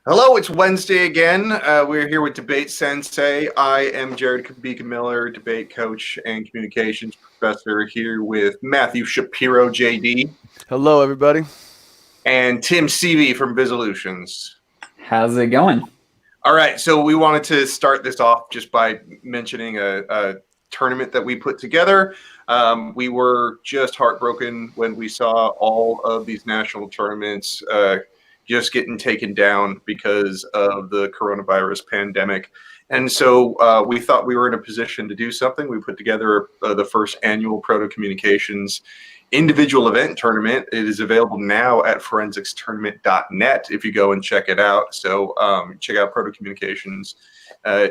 Hello, it's Wednesday again. We're here with DebateSensei. I am Jared Kabika-Miller, debate coach and communications professor, here with Matthew Shapiro, JD, Hello, everybody. and Tim Seavey from Visolutions. How's it going? All right, so we wanted to start this off just by mentioning a tournament that we put together. We were just heartbroken when we saw all of these national tournaments just getting taken down because of the coronavirus pandemic. And so we thought we were in a position to do something. We put together the first annual Proto Communications individual event tournament. It is available now at forensicstournament.net if you go and check it out. So check out Proto Communications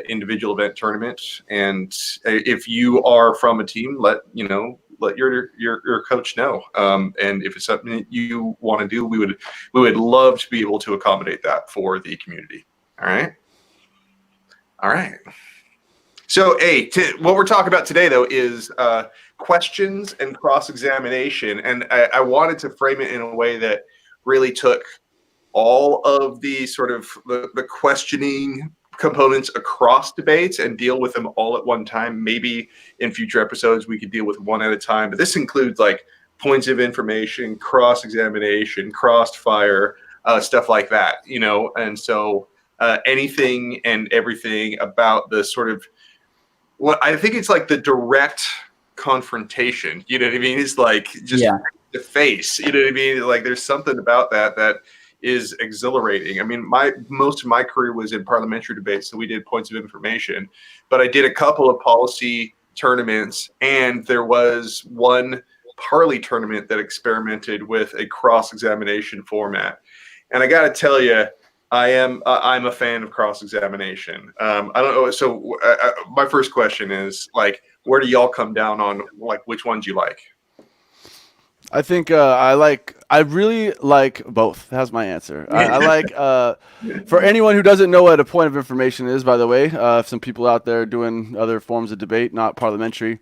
individual event tournament. And if you are from a team, let your coach know. And if it's something that you want to do, we would love to be able to accommodate that for the community. All right. So, what we're talking about today, though, is questions and cross-examination. And I wanted to frame it in a way that really took all of the sort of the questioning components across debates and deal with them all at one time. Maybe in future episodes we could deal with one at a time, but this includes like points of information, cross-examination, cross-fire, stuff like that, and so anything and everything about the sort of what I think it's like the direct confrontation, you know what I mean? It's like just the face, you know what I mean? Like there's something about that is exhilarating. I mean, most of my career was in parliamentary debates, so we did points of information, but I did a couple of policy tournaments, and there was one parley tournament that experimented with a cross-examination format. And I got to tell you, I'm a fan of cross-examination. I don't know. So my first question is like, where do y'all come down on like which ones you like? I think I really like both. That's my answer. I like, for anyone who doesn't know what a point of information is, by the way, some people out there doing other forms of debate, not parliamentary,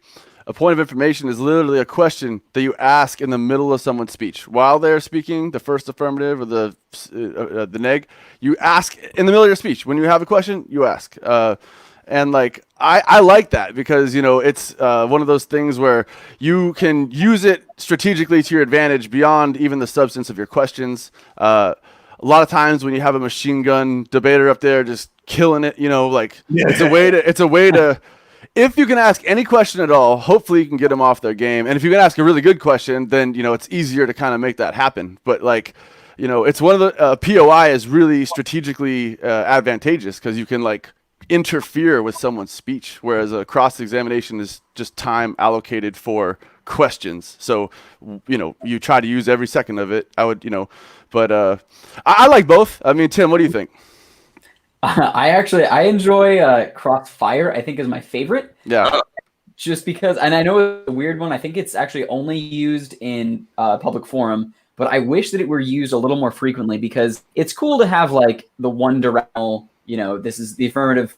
a point of information is literally a question that you ask in the middle of someone's speech. While they're speaking, the first affirmative or the neg, you ask in the middle of your speech. When you have a question, you ask. And like I like that because it's one of those things where you can use it strategically to your advantage beyond even the substance of your questions. A lot of times when you have a machine gun debater up there just killing it, it's a way to if you can ask any question at all, hopefully you can get them off their game. And if you can ask a really good question, then it's easier to kind of make that happen. But it's one of the POI is really strategically advantageous because you can interfere with someone's speech, whereas a cross-examination is just time allocated for questions. So you try to use every second of it. But I like both. I mean, Tim, what do you think? I enjoy crossfire. I think is my favorite. Yeah. Just because, and I know it's a weird one. I think it's actually only used in public forum, but I wish that it were used a little more frequently because it's cool to have like the one directional. This is the affirmative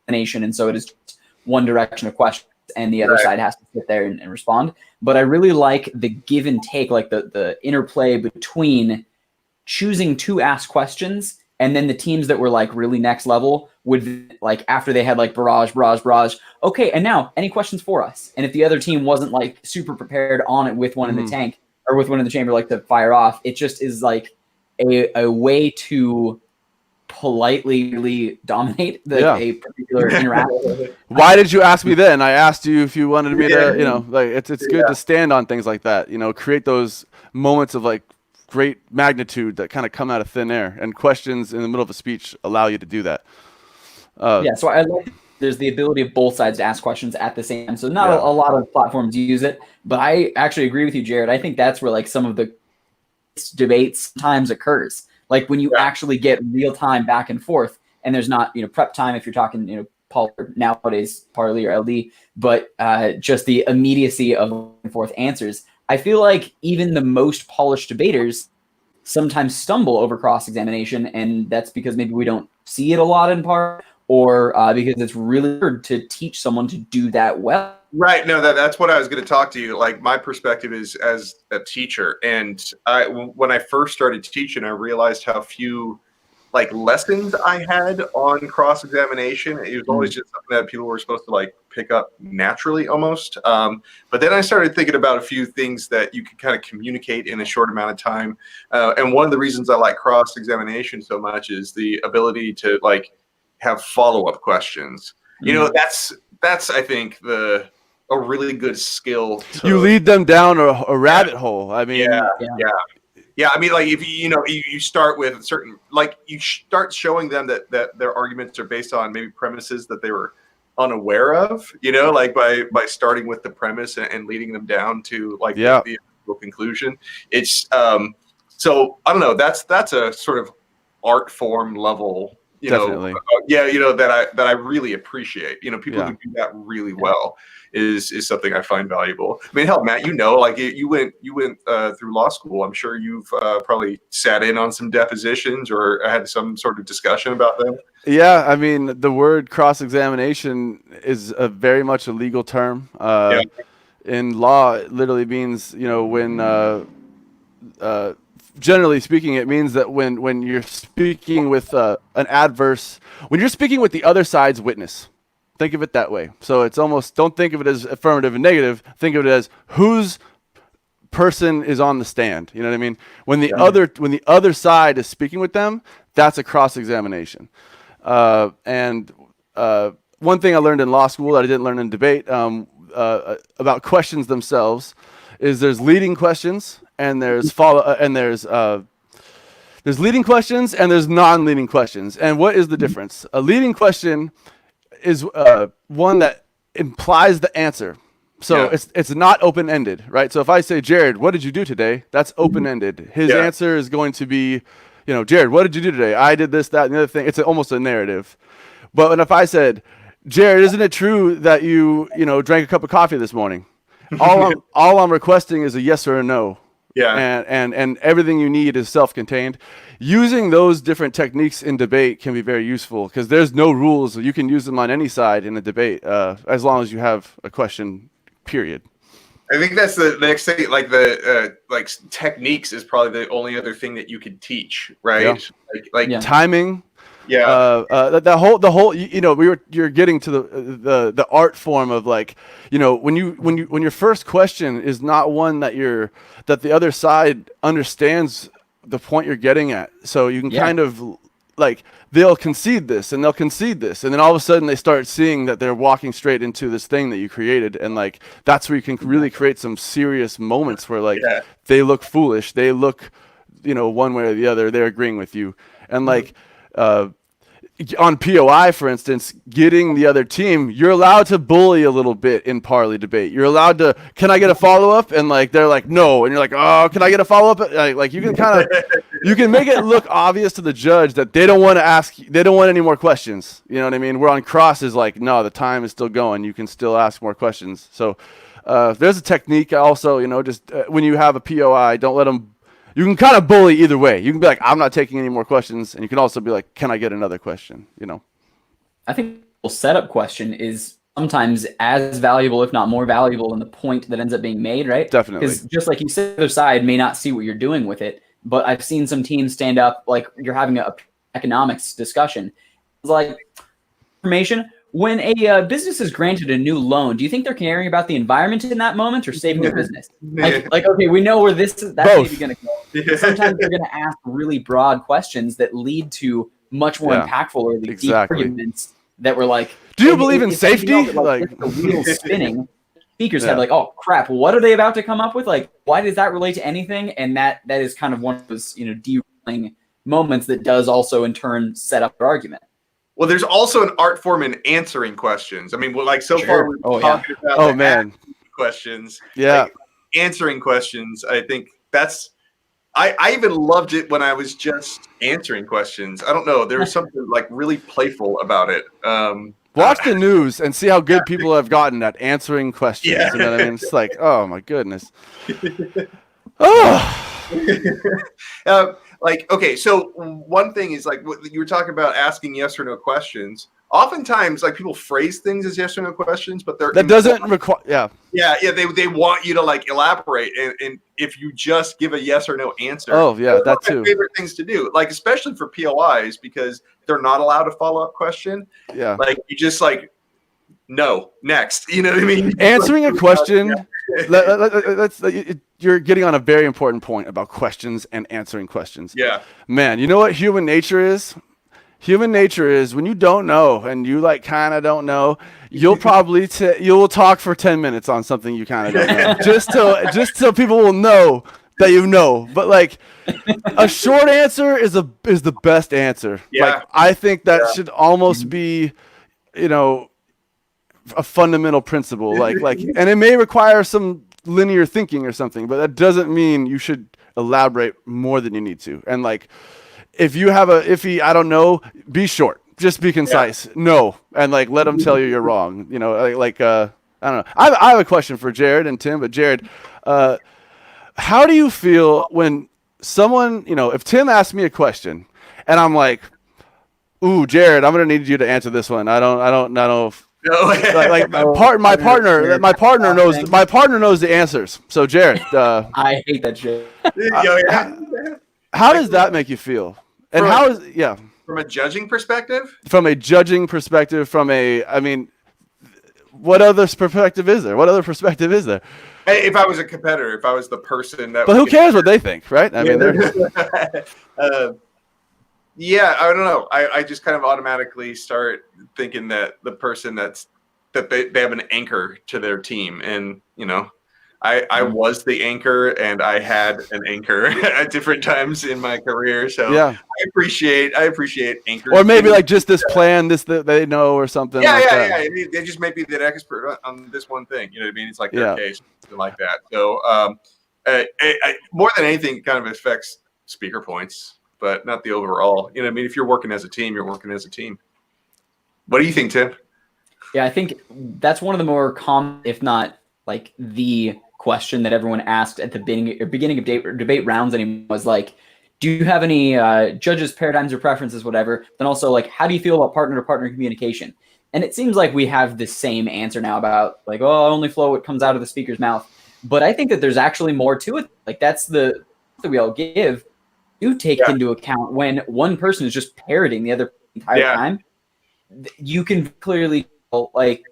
nation, and so it is just one direction of questions, and the other side has to sit there and respond. But I really like the give and take, like the interplay between choosing to ask questions, and then the teams that were like really next level would like after they had like barrage. Okay, and now any questions for us? And if the other team wasn't like super prepared on it with one in the tank or with one in the chamber, like to fire off, it just is like a way to politely really dominate a particular interaction. Why did you ask me then? I asked you if you wanted me to, it's good to stand on things like that, create those moments of like great magnitude that kind of come out of thin air, and questions in the middle of a speech allow you to do that. So I like there's the ability of both sides to ask questions at the same time. So not a lot of platforms use it, but I actually agree with you, Jared. I think that's where like some of the debates times occurs. Like when you actually get real time back and forth, and there's not prep time if you're talking nowadays parley or LD, but just the immediacy of back and forth answers. I feel like even the most polished debaters sometimes stumble over cross-examination, and that's because maybe we don't see it a lot in part, or because it's really hard to teach someone to do that well. Right. No, that's what I was going to talk to you. Like my perspective is as a teacher, and when I first started teaching, I realized how few like lessons I had on cross-examination. It was always just something that people were supposed to like pick up naturally almost. But then I started thinking about a few things that you could kind of communicate in a short amount of time. And one of the reasons I like cross-examination so much is the ability to like have follow-up questions. You know, that's I think a really good skill. You lead them down a rabbit hole. I mean, yeah. I mean, like if you start with certain, like you start showing them that their arguments are based on maybe premises that they were unaware of. You know, like by starting with the premise and leading them down to like the actual conclusion. It's so I don't know. That's a sort of art form level. You Definitely. know, that I really appreciate. You know, people who do that really well is something I find valuable. I mean, hell, Matt, you know, like you went through law school. I'm sure you've probably sat in on some depositions or had some sort of discussion about them. Yeah, I mean, the word cross-examination is very much a legal term. In law, it literally means, you know, when generally speaking, it means that when you're speaking with when you're speaking with the other side's witness, think of it that way. So it's almost, don't think of it as affirmative and negative. Think of it as whose person is on the stand. You know what I mean? When the other side is speaking with them, that's a cross-examination. And one thing I learned in law school that I didn't learn in debate about questions themselves is there's leading questions and there's there's leading questions and there's non-leading questions. And what is the difference? A leading question is one that implies the answer. So it's not open-ended, right? So if I say, Jared, what did you do today? That's open-ended. His answer is going to be, you know, Jared, what did you do today? I did this, that, and the other thing. It's almost a narrative. But if I said, Jared, isn't it true that you drank a cup of coffee this morning? All I'm requesting is a yes or a no. Yeah. And everything you need is self-contained. Using those different techniques in debate can be very useful because there's no rules. You can use them on any side in a debate as long as you have a question, period. I think that's the next thing. Like the like techniques is probably the only other thing that you could teach, right? Like timing. Yeah. The whole you're getting to the art form of like, you know, when your first question is not one that the other side understands the point you're getting at. So you can kind of like, they'll concede this and they'll concede this. And then all of a sudden they start seeing that they're walking straight into this thing that you created. And like, that's where you can really create some serious moments where like they look foolish. They look, you know, one way or the other, they're agreeing with you. And like, on POI, for instance, getting the other team, you're allowed to bully a little bit in parley debate. You're allowed to, can I get a follow-up? And like, they're like, no. And you're like, oh, can I get a follow-up? Like you can make it look obvious to the judge that they don't want any more questions. You know what I mean? Where on cross is like, no, the time is still going. You can still ask more questions. So there's a technique also, you know, just when you have a POI, don't let them. You can kind of bully either way. You can be like, I'm not taking any more questions. And you can also be like, can I get another question? You know, I think the setup question is sometimes as valuable, if not more valuable than the point that ends up being made, right? Definitely. Because just like you said, the other side may not see what you're doing with it. But I've seen some teams stand up, like you're having an economics discussion. It's like, information. When a business is granted a new loan, do you think they're caring about the environment in that moment or saving their business? Like, okay, we know where that's maybe going to go. Sometimes they're going to ask really broad questions that lead to much more impactful or deep arguments that were like, do you believe in safety? Like the wheels spinning. Speakers had like, oh crap, what are they about to come up with? Like, why does that relate to anything? And that is kind of one of those, you know, derailing moments that does also in turn set up their argument. Well, there's also an art form in answering questions. I mean, like so far we're talking about questions. Yeah. Like, answering questions. I think that's I even loved it when I was just answering questions. I don't know. There was something like really playful about it. Watch the news and see how good people have gotten at answering questions. Yeah. You know what I mean? It's like, oh my goodness. Oh. like, okay, so one thing is like what you were talking about, asking yes or no questions. Oftentimes, like people phrase things as yes or no questions, but that doesn't require. Yeah. They want you to like elaborate, and if you just give a yes or no answer, Oh yeah, that's that one of my too. favorite things to do, like especially for POIs because they're not allowed a follow up question. Yeah. Like you just like no next. You know what I mean? Answering a question. You're getting on a very important point about questions and answering questions. Yeah. Man, you know what human nature is? Human nature is when you don't know and you like kind of don't know, you'll probably you'll talk for 10 minutes on something you kind of don't know, just so people will know that you know. But like a short answer is the best answer. Yeah. Like I think that should almost be, you know, a fundamental principle. Like and it may require some linear thinking or something, but that doesn't mean you should elaborate more than you need to. And like if you have a iffy, I don't know, be short. Just be concise. Yeah. No, and like let them tell you're wrong. You know, I don't know. I have a question for Jared and Tim, but Jared, how do you feel when someone, you know, if Tim asks me a question and I'm like, "Ooh, Jared, I'm gonna need you to answer this one. I don't know if." Like my partner knows the answers. So Jared, I hate that shit. How does that make you feel? And from a judging perspective? From a judging perspective, I mean, what other perspective is there? Hey, if I was a competitor, if I was the person that. But who cares what they think, right? I mean, yeah, I don't know. I just kind of automatically start thinking that the person that they have an anchor to their team, and you know, I was the anchor, and I had an anchor at different times in my career. So yeah, I appreciate anchors. Or maybe like just this plan, this that they know or something. Yeah. They just may be the expert on this one thing. You know what I mean? It's like their case, something like that. So more than anything, kind of affects speaker points, but not the overall. You know what I mean? If you're working as a team, you're working as a team. What do you think, Tim? Yeah, I think that's one of the more common, if not like the question that everyone asked at the beginning of debate rounds anymore was like, do you have any judges, paradigms, or preferences, whatever? Then also like, how do you feel about partner-to-partner communication? And it seems like we have the same answer now about like, oh, only flow what comes out of the speaker's mouth. But I think that there's actually more to it. Like that's the that we all give. Do take into account when one person is just parroting the other entire time. You can clearly like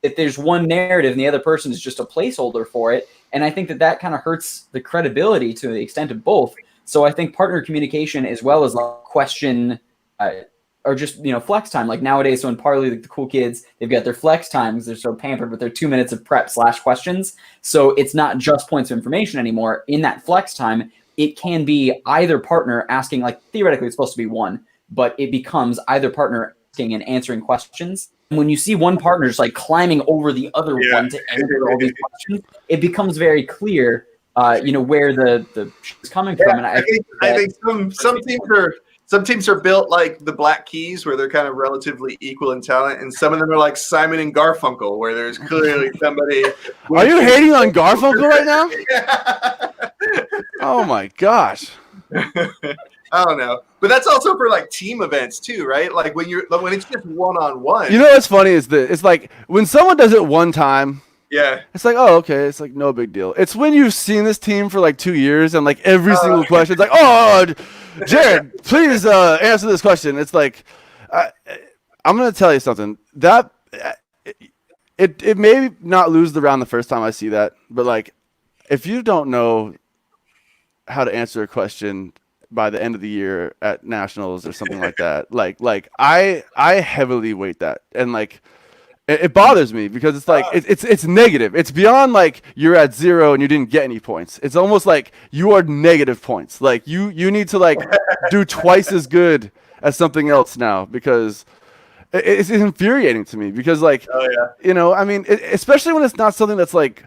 if there's one narrative and the other person is just a placeholder for it. And I think that kind of hurts the credibility to the extent of both. So I think partner communication as well as like question or just, you know, flex time. Like nowadays, so in Parley, like the cool kids, they've got their flex times. They're so pampered with their 2 minutes of prep / questions. So it's not just points of information anymore. In that flex time, it can be either partner asking, like theoretically it's supposed to be one, but it becomes either partner asking and answering questions. When you see one partner just like climbing over the other one to answer all these questions, it becomes very clear, you know, where the shit is coming from. And I think some teams are built like the Black Keys, where they're kind of relatively equal in talent, and some of them are like Simon and Garfunkel, where there's clearly somebody. Are you hating on Garfunkel right now? Oh my gosh. I don't know, but that's also for like team events too, right? Like when it's just one-on-one. You know what's funny is that it's like when someone does it one time. Yeah. It's like, oh, okay. It's like no big deal. It's when you've seen this team for like 2 years and like every single question, it's like, oh, Jared, please answer this question. It's like, I'm going to tell you something. That it may not lose the round the first time I see that, but like if you don't know how to answer a question by the end of the year at nationals or something like that, like I heavily weight that, and like it bothers me because it's like it's negative. It's beyond like you're at 0 and you didn't get any points. It's almost like you are negative points. Like you need to like do twice as good as something else now, because it's infuriating to me, because like you know, I mean, especially when it's not something that's like,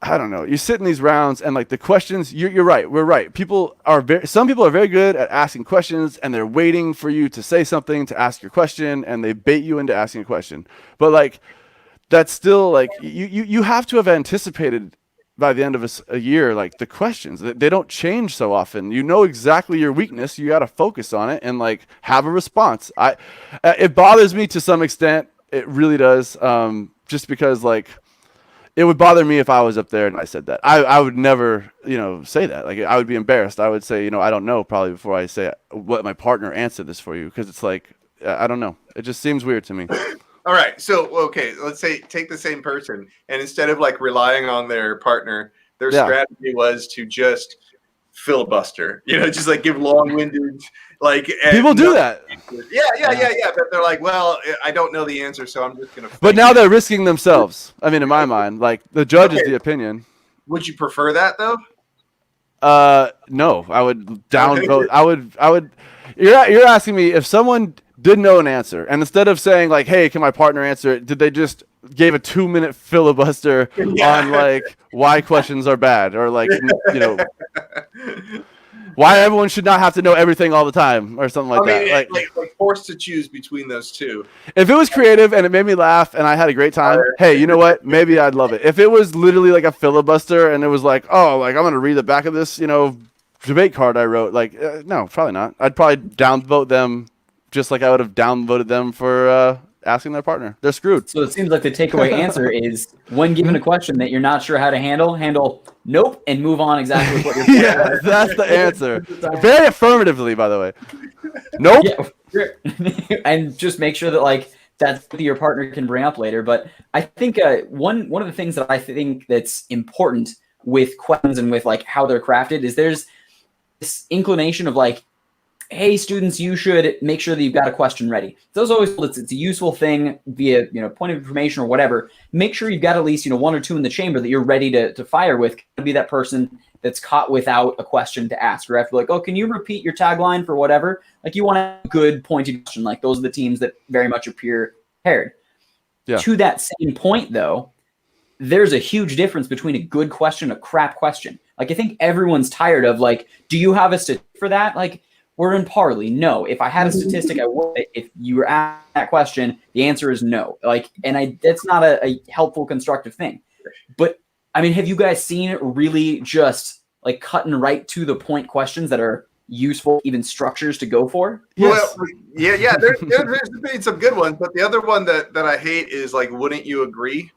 I don't know. You sit in these rounds and like the questions, you're right. We're right. Some people are very good at asking questions, and they're waiting for you to say something to ask your question, and they bait you into asking a question. But like, that's still like, you have to have anticipated by the end of a year, like the questions, they don't change so often. You know exactly your weakness. You got to focus on it and like have a response. It bothers me to some extent. It really does. Just because like it would bother me if I was up there and I said that. I would never, say that. Like I would be embarrassed. I would say, I don't know probably before I say let my partner answer this for you, because it's like I don't know. It just seems weird to me. All right. So, okay, let's say take the same person, and instead of like relying on their partner, their strategy was to just filibuster, just like give long-winded, like people do that. Yeah. But they're like, well, I don't know the answer, so I'm just going to. But now they're risking themselves. I mean, in my mind, like the judge is the opinion. Would you prefer that though? No, I would downvote. I would. You're asking me if someone didn't know an answer, and instead of saying like, "Hey, can my partner answer it?" did they just gave a 2-minute filibuster on like why questions are bad, or like why everyone should not have to know everything all the time, or something like that. Like forced to choose between those two. If it was creative and it made me laugh and I had a great time, hey, you know what? Maybe I'd love it. If it was literally like a filibuster and it was like, oh, like I'm gonna read the back of this, debate card I wrote, like no, probably not. I'd probably downvote them. Just like I would have downvoted them for asking their partner. They're screwed. So it seems like the takeaway answer is when given a question that you're not sure how to handle nope, and move on exactly with what you're Yeah, that's the answer. Very affirmatively, by the way. Nope. Yeah, and just make sure that like that's what your partner can bring up later. But I think one of the things that I think that's important with questions and with like how they're crafted is there's this inclination of like, hey, students, you should make sure that you've got a question ready. So as always, it's a useful thing via point of information or whatever. Make sure you've got at least one or two in the chamber that you're ready to fire with. To be that person that's caught without a question to ask, or after like, oh, can you repeat your tagline for whatever? Like you want a good pointed question. Like those are the teams that very much appear prepared. Yeah. To that same point, though, there's a huge difference between a good question and a crap question. Like I think everyone's tired of like, do you have a statistic for that? Like. We're in Parley. No. If I had a statistic, I would. If you were asked that question, the answer is no. Like, and that's not a helpful, constructive thing. But I mean, have you guys seen really just like cut and right to the point questions that are useful, even structures to go for? Yes. Well, yeah. There's been some good ones, but the other one that I hate is like, wouldn't you agree?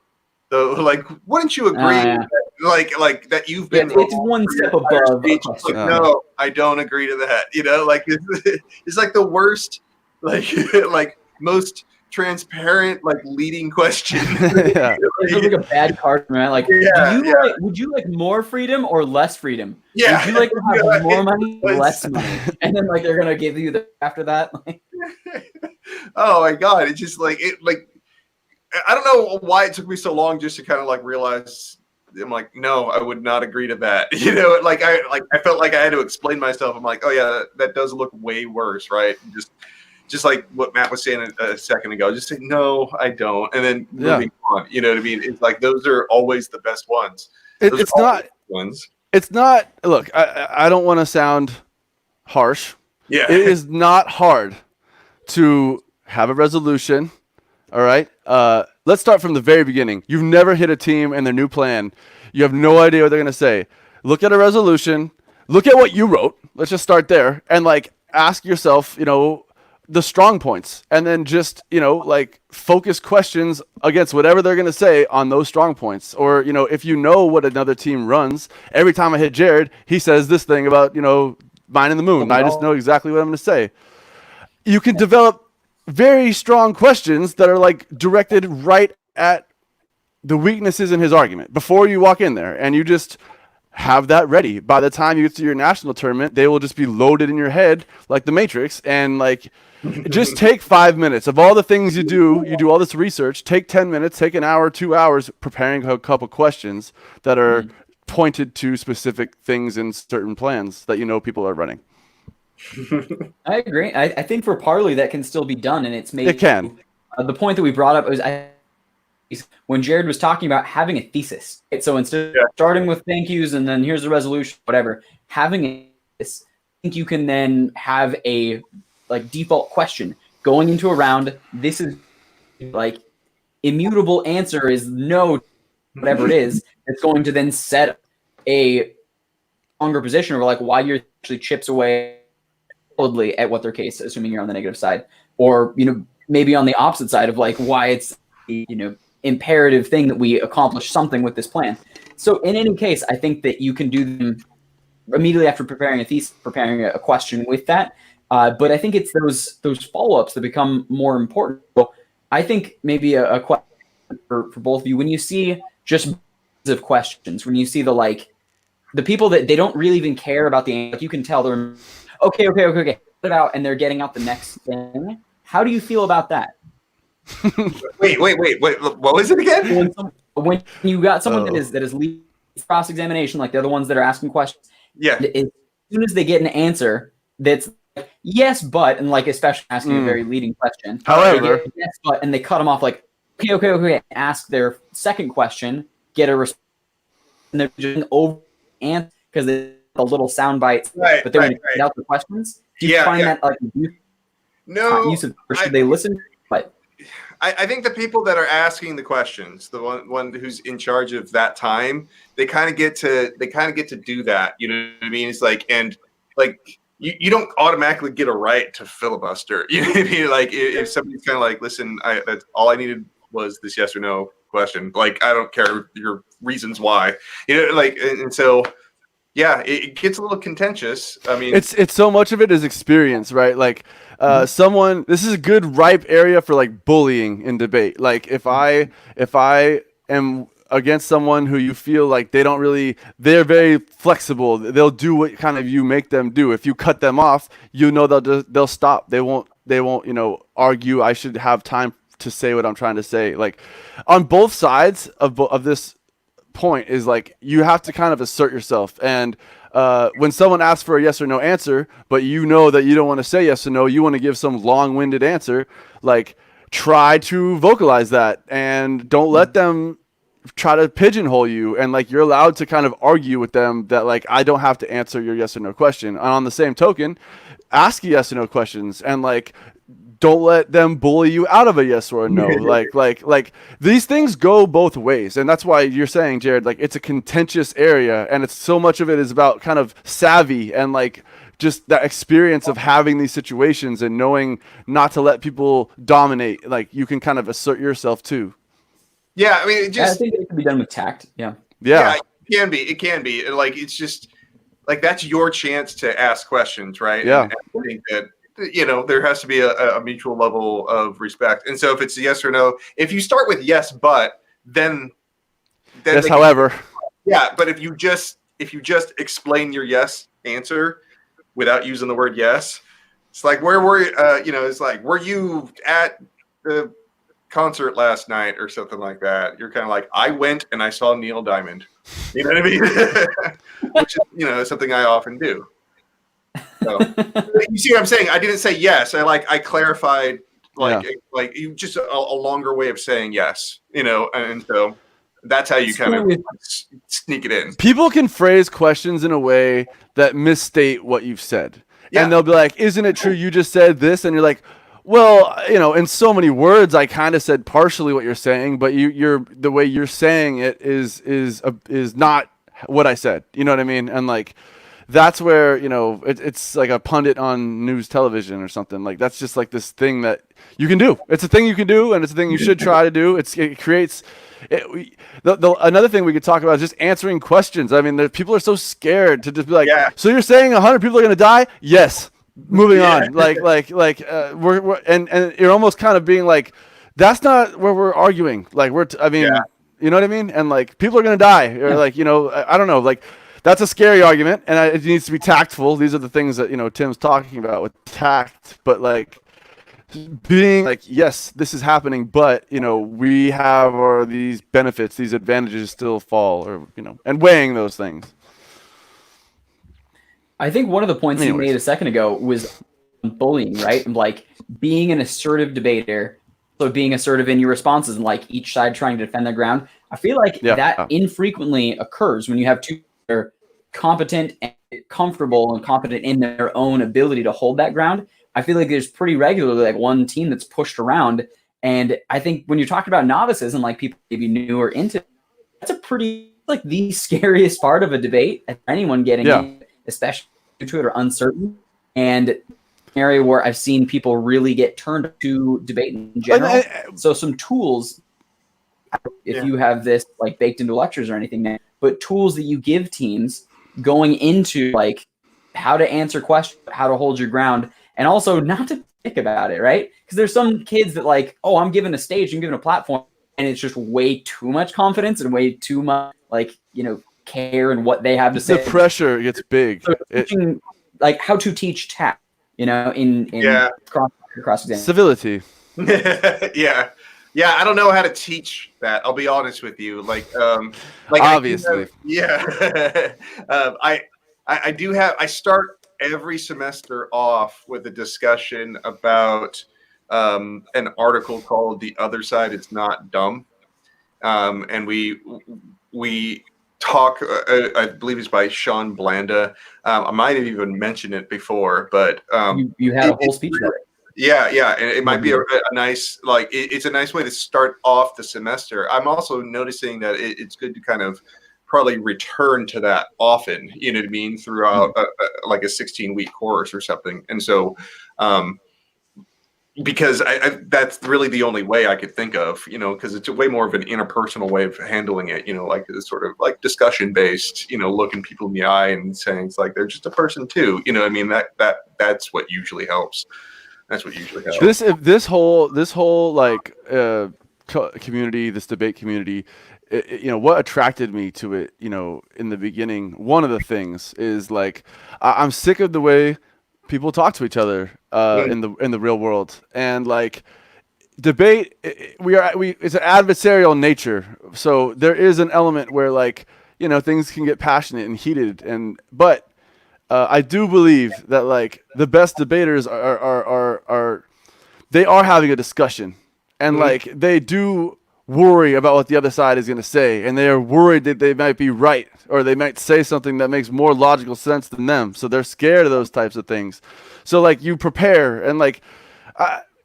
So like, wouldn't you agree? Like that you've been. It's one step above. Like, no, I don't agree to that. Like it's like the worst, like most transparent, like leading question. Yeah. It's like a bad card, man. Like, would you like more freedom or less freedom? Yeah. Would you like to have more money or less money? And then like they're gonna give you after that. Oh my God! It's just like it like. I don't know why it took me so long just to kind of like realize. I'm like, no, I would not agree to that. I felt like I had to explain myself. I'm like, oh yeah, that does look way worse, right? Just like what Matt was saying a second ago. Just say no, I don't, and then moving on. You know what I mean? It's like those are always the best ones. It's not ones. It's not. Look, I don't want to sound harsh. Yeah, it is not hard to have a resolution. All right. Let's start from the very beginning. You've never hit a team and their new plan. You have no idea what they're going to say. Look at a resolution. Look at what you wrote. Let's just start there. And like ask yourself, the strong points. And then just, like focus questions against whatever they're going to say on those strong points. Or, if you know what another team runs, every time I hit Jared, he says this thing about, mine and the moon. And I just know exactly what I'm going to say. You can develop very strong questions that are like directed right at the weaknesses in his argument before you walk in there, and you just have that ready. By the time you get to your national tournament, they will just be loaded in your head like the Matrix. And like, just take 5 minutes of all the things you do all this research, take 10 minutes, take an hour, 2 hours preparing a couple questions that are pointed to specific things in certain plans that people are running. I agree. I think for Parley that can still be done, and it's maybe it can. The point that we brought up was when Jared was talking about having a thesis. Right? So instead of starting with thank yous and then here's the resolution, whatever, having a thesis, I think you can then have a like default question going into a round. This is like immutable answer is no. whatever it is, it's going to then set a stronger position of like why you're actually chips away solidly at what their case, assuming you're on the negative side, or maybe on the opposite side of like why it's imperative thing that we accomplish something with this plan. So in any case, I think that you can do them immediately after preparing a thesis, preparing a question with that. But I think it's those follow-ups that become more important. So I think maybe a question for both of you, when you see just of questions, when you see the people that they don't really even care about the answer, like you can tell they're okay, put it out, and they're getting out the next thing. How do you feel about that? Wait. What was it again? When you got someone that is leading cross-examination, like they're the ones that are asking questions. Yeah. As soon as they get an answer that's like, yes, but, and like especially asking a very leading question. However, yes, but, and they cut them off like, okay. Ask their second question, get a response, and they're just over answer because they a little sound bites, right, but they're going to get out the questions. Do you find that like use of, or should they listen? But I think the people that are asking the questions, the one who's in charge of that time, they kind of get to do that. You know what I mean? It's like, and like you don't automatically get a right to filibuster. You know what I mean? Like if somebody's kind of like, listen, that's all I needed was this yes or no question. Like I don't care your reasons why. Like and so. Yeah, it gets a little contentious. I mean, it's so much of it is experience, right? Like, this is a good ripe area for like bullying in debate. Like, if I am against someone who you feel like they're very flexible. They'll do what kind of you make them do. If you cut them off, they'll stop. They won't argue. I should have time to say what I'm trying to say. Like, on both sides of this point is like you have to kind of assert yourself, and when someone asks for a yes or no answer, but you know that you don't want to say yes or no, you want to give some long-winded answer, like try to vocalize that and don't let them try to pigeonhole you, and like you're allowed to kind of argue with them that like I don't have to answer your yes or no question. And on the same token, ask yes or no questions, and like don't let them bully you out of a yes or a no. like these things go both ways. And that's why you're saying, Jared, like it's a contentious area, and it's so much of it is about kind of savvy and like just that experience of having these situations and knowing not to let people dominate. Like you can kind of assert yourself too. Yeah. I mean, I think it can be done with tact. Yeah, it can be like, it's just like, that's your chance to ask questions. Right. Yeah. And I think that, there has to be a mutual level of respect. And so if it's a yes or no, if you start with yes, but then yes, however, but if you just explain your yes answer without using the word yes, it's like, where were it's like, were you at the concert last night or something like that? You're kind of like, I went and I saw Neil Diamond. You know what I mean? Which is, something I often do. So, you see what I'm saying? I didn't say yes. I clarified like you just a longer way of saying yes, and so that's how you kind of sneak it in. People can phrase questions in a way that misstate what you've said. Yeah. And they'll be like, isn't it true you just said this? And you're like, well, in so many words, I kind of said partially what you're saying, but the way you're saying it is not what I said. You know what I mean? And like, that's where, it's like a pundit on news television or something. Like, that's just like this thing that you can do. It's a thing you can do, and it's a thing you should try to do. It creates another thing we could talk about is just answering questions. I mean, people are so scared to just be like, so you're saying 100 people are going to die? Yes. Moving on. We're and you're almost kind of being like, that's not where we're arguing. Like, you know what I mean? And like, people are going to die, or like, I don't know, like, that's a scary argument, and it needs to be tactful. These are the things that, Tim's talking about with tact, but like being like, yes, this is happening, but, we have these benefits, these advantages still fall, or, and weighing those things. I think one of the points you made a second ago was bullying, right? And like being an assertive debater, so being assertive in your responses and like each side trying to defend their ground. I feel like that infrequently occurs when you have two are competent and comfortable and confident in their own ability to hold that ground. I feel like there's pretty regularly like one team that's pushed around. And I think when you're talking about novices and like people maybe new or into, that's a pretty like the scariest part of a debate. Anyone getting in, especially new to it or uncertain, and an area where I've seen people really get turned to debate in general. So some tools, if you have this like baked into lectures or anything, but tools that you give teams going into like how to answer questions, how to hold your ground, and also not to think about it, right? Because there's some kids that like, oh, I'm given a stage, I'm given a platform, and it's just way too much confidence and way too much like, care and what they have to say. The pressure gets big. So teaching, like how to teach tact, in cross examination. Civility. Yeah, I don't know how to teach that. I'll be honest with you. Like Obviously. I do have. I start every semester off with a discussion about an article called "The Other Side Is Not Dumb," and we talk. I believe it's by Sean Blanda. I might have even mentioned it before, but you had a whole speech about it. Yeah, and it might be a nice, like, it's a nice way to start off the semester. I'm also noticing that it's good to kind of probably return to that often, you know what I mean, throughout like a 16-week course or something. And so, because that's really the only way I could think of, because it's a way more of an interpersonal way of handling it, like this sort of like discussion based, looking people in the eye and saying it's like they're just a person too, what I mean, that's what usually helps. That's what usually happens. This whole like community, this debate community, what attracted me to it, in the beginning, one of the things is like I'm sick of the way people talk to each other in the real world, and like debate, it's an adversarial nature, so there is an element where like things can get passionate and heated, but I do believe that like the best debaters are having a discussion, and like they do worry about what the other side is going to say, and they are worried that they might be right or they might say something that makes more logical sense than them. So they're scared of those types of things. So like you prepare, and like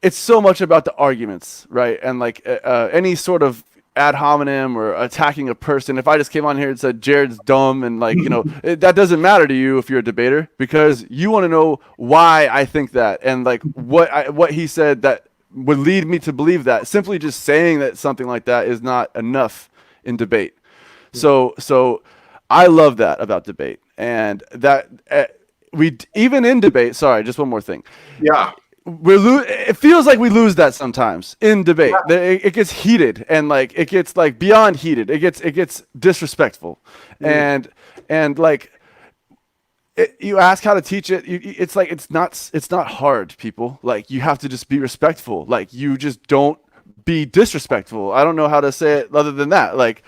it's so much about the arguments, right? And like any sort of ad hominem or attacking a person. If I just came on here and said Jared's dumb and like, that doesn't matter to you if you're a debater, because you want to know why I think that, and like what he said that would lead me to believe that. Simply just saying that something like that is not enough in debate. So I love that about debate, and that we even in debate. Sorry, just one more thing. Yeah. It feels like we lose that sometimes in debate. Yeah. It gets heated, and like it gets like beyond heated. It gets disrespectful, and like you ask how to teach it. It's like it's not hard, people. Like you have to just be respectful. Like you just don't be disrespectful. I don't know how to say it other than that. Like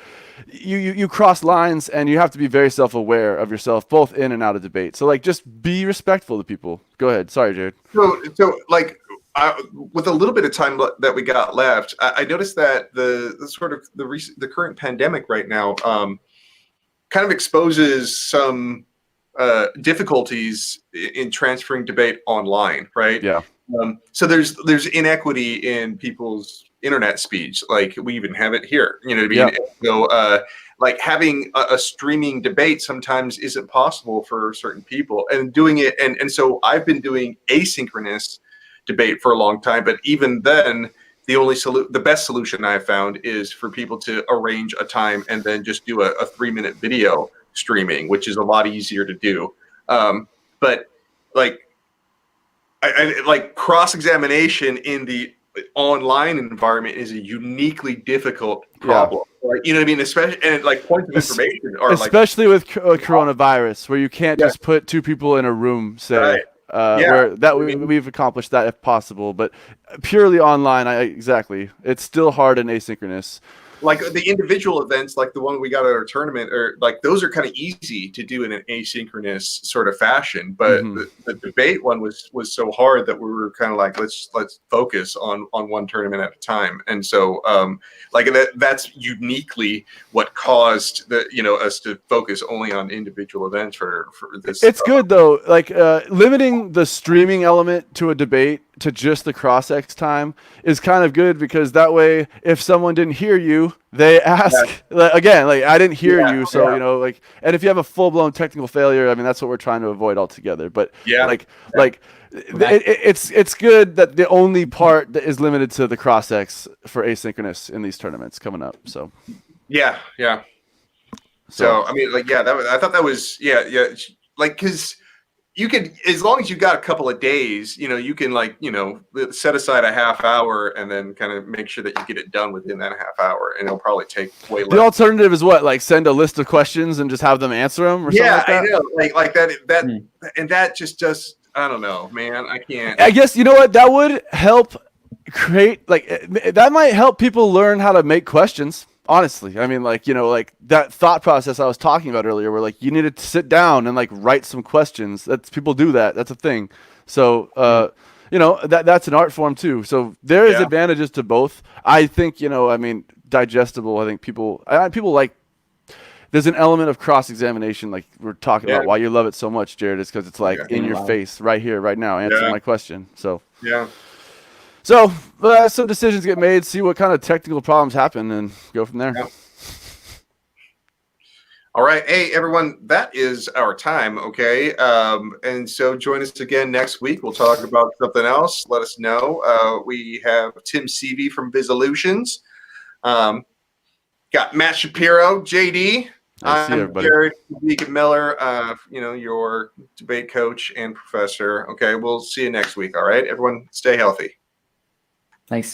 you cross lines, and you have to be very self-aware of yourself, both in and out of debate. So like just be respectful to people. Go ahead. Sorry, Jared. So like with a little bit of time that we got left, I noticed that the current pandemic right now kind of exposes some difficulties in transferring debate online, right? Yeah. So there's inequity in people's internet speeds. Like we even have it here, you know what I mean? Yeah. So like having a streaming debate sometimes isn't possible for certain people, and doing it. And so I've been doing asynchronous debate for a long time, but even then the best solution I've found is for people to arrange a time and then just do a 3-minute video streaming, which is a lot easier to do. But like, I like cross-examination in the online environment is a uniquely difficult problem. Yeah. Right? You know what I mean? Especially, and like points of information are especially with coronavirus, where you can't just put two people in a room, say. Right. Where that we've accomplished that if possible, but purely online, exactly. It's still hard and asynchronous. Like the individual events, like the one we got at our tournament, or like those are kind of easy to do in an asynchronous sort of fashion. But the debate one was so hard that we were kind of like, let's focus on one tournament at a time. And so like that's uniquely what caused us to focus only on individual events for this. It's good though, like limiting the streaming element to a debate to just the cross-ex time is kind of good, because that way if someone didn't hear you, they ask again, like I didn't hear you, so yeah. you know, like, and if you have a full blown technical failure, I mean, that's what we're trying to avoid altogether. But Yeah. it's good that the only part that is limited to the cross-X for asynchronous in these tournaments coming up. So yeah. So I mean, like, yeah, I thought that was, like, because you could, as long as you got a couple of days, you know, you can, like, you know, set aside a half hour and then kind of make sure that you get it done within that half hour, and it'll probably take way less. The alternative is what, like send a list of questions and just have them answer them, or something like that? I know, like that, and that just does. I don't know, man. I can't. I guess you know what, that would help create, like, that might help people learn how to make questions. Honestly, I mean, like, you know, like that thought process I was talking about earlier, where like you needed to sit down and like write some questions. That's, people do that. That's a thing. So, you know, that's an art form too. So there is advantages to both. I think, you know, I mean, digestible. I think people like. There's an element of cross-examination, like we're talking about. Why you love it so much, Jared, is because it's like in your face, right here, right now. Answer my question. So So some decisions get made, see what kind of technical problems happen, and go from there. All right. Hey, everyone, that is our time, okay? And so join us again next week. We'll talk about something else. Let us know. We have Tim Seavey from Bizolutions. Got Matt Shapiro, JD. I'm Jared Deacon Miller, you know, your debate coach and professor. Okay, we'll see you next week, all right? Everyone, stay healthy. Thanks.